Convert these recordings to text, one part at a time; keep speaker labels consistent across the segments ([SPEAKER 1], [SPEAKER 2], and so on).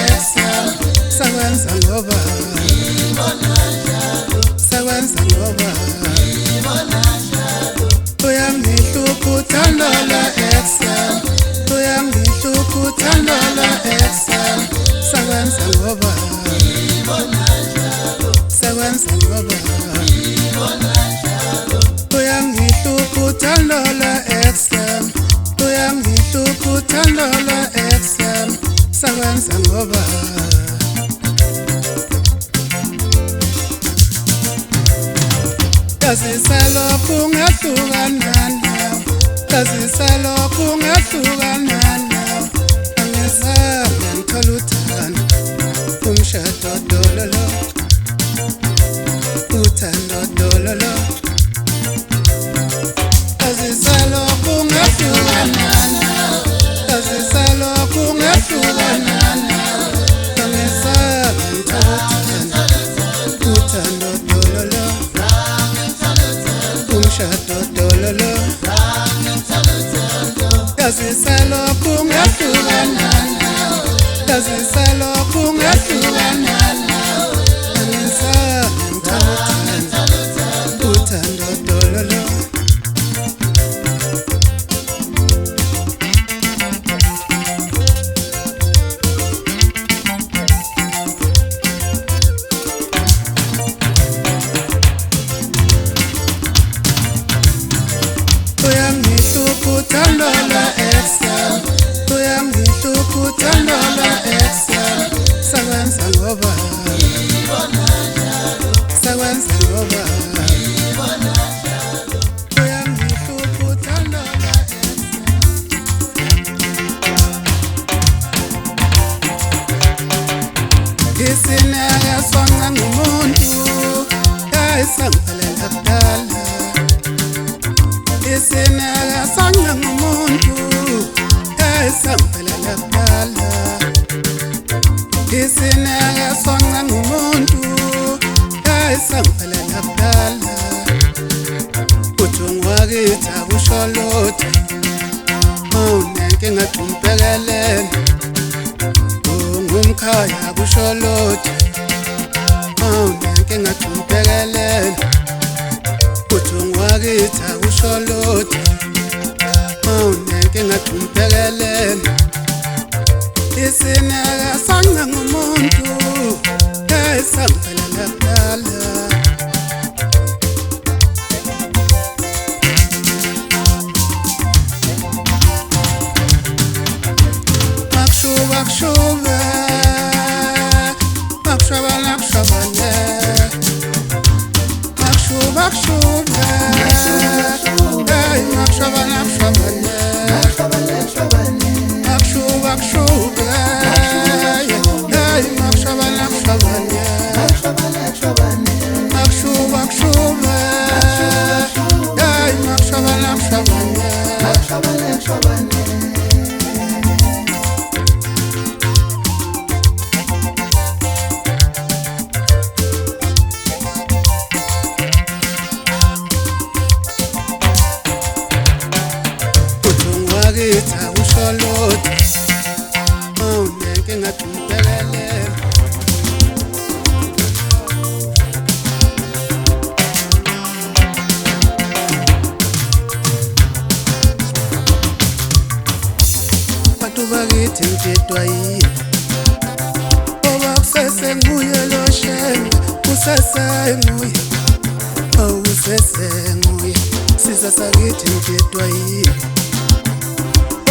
[SPEAKER 1] excel sakwenza ngoba sakwenza ngoba uyangihlupha uthandola excel uyangihlupha uthandola excel sakwenza ngoba sakwenza ngoba uyangihlupha uthandola excel uyangihlupha uthandola excel sakwenza ngoba Kazisalokhu ungahlukana nawe Kazisalokhu ungahlukana nawe Angizange ngithola uthando umshado dololo uthando dololo Kazisalokhu ungahlukana nawe Kazisalokhu ungahlukana nawe Angizange ngithola uthando dololo umshado dololo Kazisalokhu ungahlukana nawe Kazisalokhu ungahlukana nawe Angizange ngithola uthando dololo Uyangihlupha uthandola excel uyangihlupha uthandola excel sakwenza ngoba sakwenza ngoba uyangihlupha uthandola excel isineke sonke ngumuntu ayisangiphelela kudala Isineke sonke ngumuntu ayisangiphelela kudala Isineke sonke ngumuntu ayisangiphelela kudala Uthungu wakithi akusho lutho unenkinga umbhekelele ungumkhaya akusho lutho unenkinga umbhekelele Uthungu wakithi akusho lutho unenkinga umbhekelele Isineke sonke ngumuntu ayisangiphelela kudala Makushuba kushuba Makushuba nakushuba Makushuba kushuba Hey makushuba nakushuba Makushuba kushuba Hey makushuba nakushuba Makushuba kushuba Hey makushuba nakushuba Wakithi akusho lutho unenkinga umbhekelele Bantu bakithi ngidedwa yini Oba kusese nguye lo shembe kusese nguye kusese nguye Siza sakithi ngidedwa yini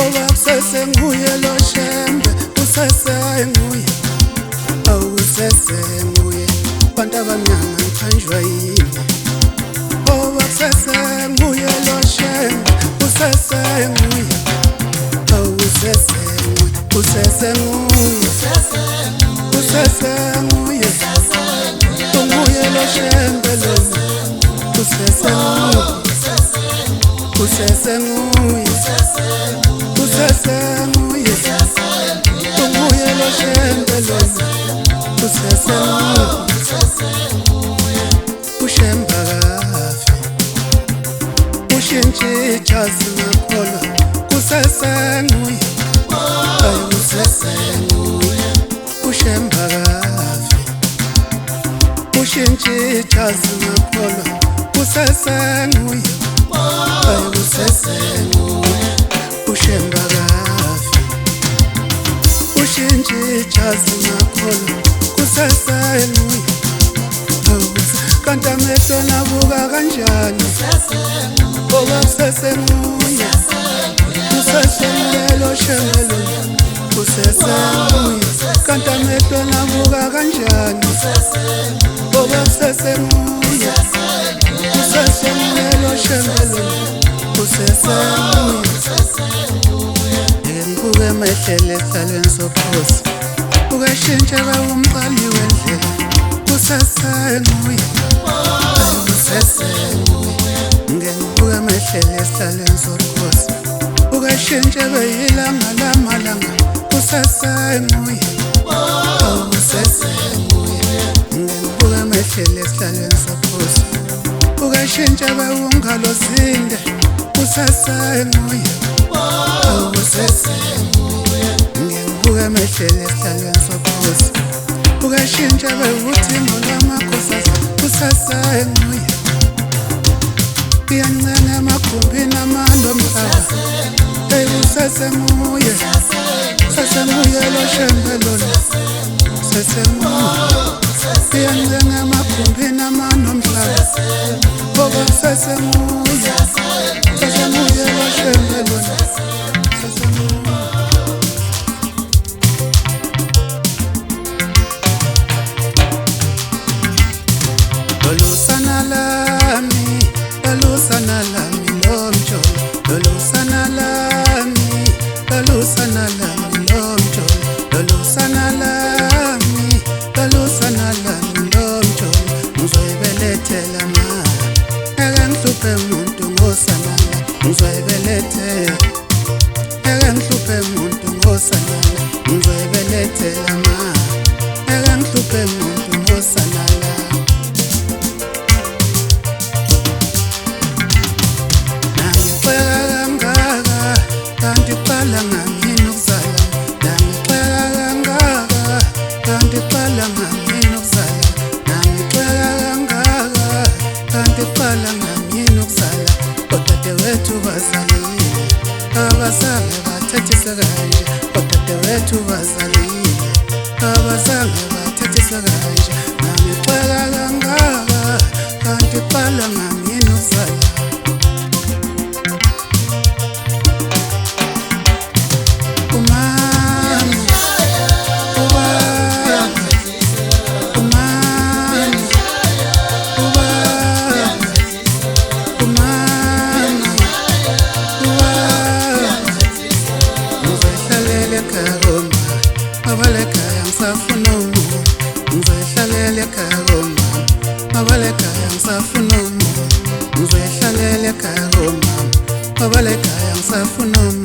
[SPEAKER 1] Oba kusese nguye lo shembe kusese nguye kusese nguye Bantu abamnyama ngiphanjwa yini Oba kusese nguye lo shembe kusese nguye kusese nguye kusese nguye kusese nguye nguye lo shembe lo kusese nguye kusese nguye kusese nguye nguye lo shembe lo kusese nguye ushemba kafi ushintshe ijazi ngakholwa kusese nguye kusese nguye ushemba kafi ushintshe ijazi ngakholwa kusesenguye hayi kusesenguye ushemba kafi ushintshe ijazi ngakholwa kusesenguye kanti amehlo nabuka kanjani ngoba kusesenguye kusesenguye lo shembelo kusesenguye kanti amehlo nabuka kanjani ngoba kusesenguye kusesenguye lo shembelo kusesenguye ngibuke emehlele esihlalweni sobukhosi ukashintsha umqali wendlela kusesenguye kusesenguye ngibuke emehlele esihlalweni sobukhosi ukashintsha ilanga lamalanga kusesenguye kusesenguye ngibuke emehlele esihlalweni sobukhosi ukashintsha ungalo zinde kusesenguye kusesenguye ngibuke emehlele esihlalweni sobukhosi ukashintsha uthingo lwamakhosi kusesenguye iyancane emakhumbini amando mhlaba kusesenguye kusesenguye lo shembelo kusesenguye iyancane emakhumbini amando mhlaba kusesenguye kusesenguye lo shembelo kusesenguye Lolusana lami lomjolo Lolusana lami lomjolo Lolusana lami lomjolo Ngizoyibelethela ma Eke ngihluphe muntu ngosanala Ngizoyibelethela Eke ngihluphe muntu ngosanala Ngizoyibelethela ma Eke ngihluphe muntu ngosanala Qala ngami ukuzala nangixeka kangaka kanti qala ngami ukuzala nangixeka kangaka kanti qala ngami ukuzala odadewethu bazalile abazange bathathisa kanje odadewethu bazalile abazange bathathisa kanje nangixeka kangaka kanti qala ngami ukuzala Abalekaya ngisafuna umuntu ngizoyihlalela ekhaya komama abalekaya ngisafuna umuntu ngizoyihlalela ekhaya komama abalekaya ngisafuna umuntu